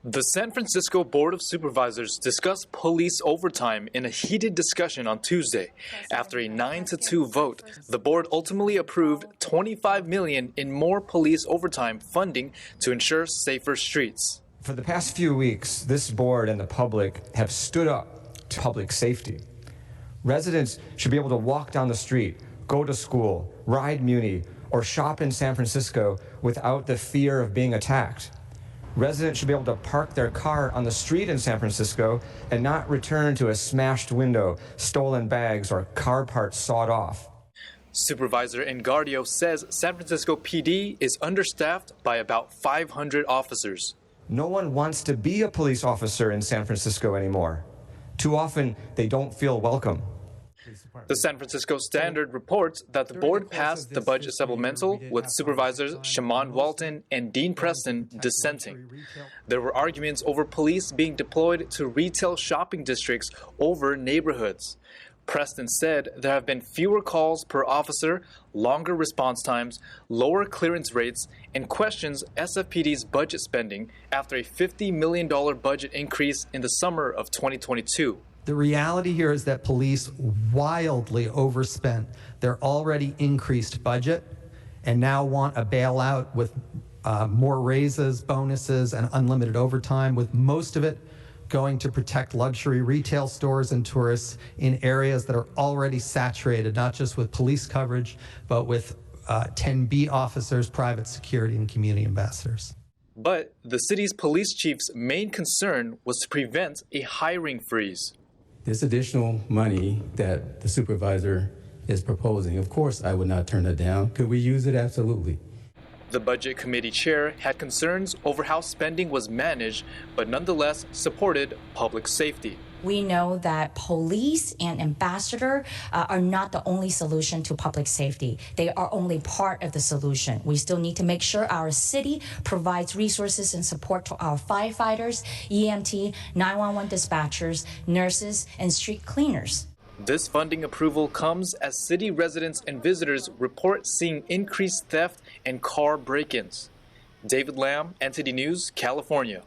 The San Francisco Board of Supervisors discussed police overtime in a heated discussion on Tuesday. After a 9-2 vote, the board ultimately approved $25 million in more police overtime funding to ensure safer streets. For the past few weeks, this board and the public have stood up to public safety. Residents should be able to walk down the street, go to school, ride Muni, or shop in San Francisco without the fear of being attacked. Residents should be able to park their car on the street in San Francisco and not return to a smashed window, stolen bags, or car parts sawed off. Supervisor Engardio says San Francisco PD is understaffed by about 500 officers. No one wants to be a police officer in San Francisco anymore. Too often, they don't feel welcome. The San Francisco Standard reports that the board passed the budget supplemental with Supervisors Shaman Walton and Dean Preston dissenting. There were arguments over police being deployed to retail shopping districts over neighborhoods. Preston said there have been fewer calls per officer, longer response times, lower clearance rates, and questions SFPD's budget spending after a $50 million budget increase in the summer of 2022. The reality here is that police wildly overspent their already increased budget and now want a bailout with more raises, bonuses, and unlimited overtime, with most of it going to protect luxury retail stores and tourists in areas that are already saturated, not just with police coverage, but with 10B officers, private security, and community ambassadors. But the city's police chief's main concern was to prevent a hiring freeze. This additional money that the supervisor is proposing, of course, I would not turn it down. Could we use it? Absolutely. The Budget Committee chair had concerns over how spending was managed, but nonetheless supported public safety. We know that police and ambassador are not the only solution to public safety. They are only part of the solution. We still need to make sure our city provides resources and support to our firefighters, EMT, 911 dispatchers, nurses, and street cleaners. This funding approval comes as city residents and visitors report seeing increased theft and car break-ins. David Lamb, NTD News, California.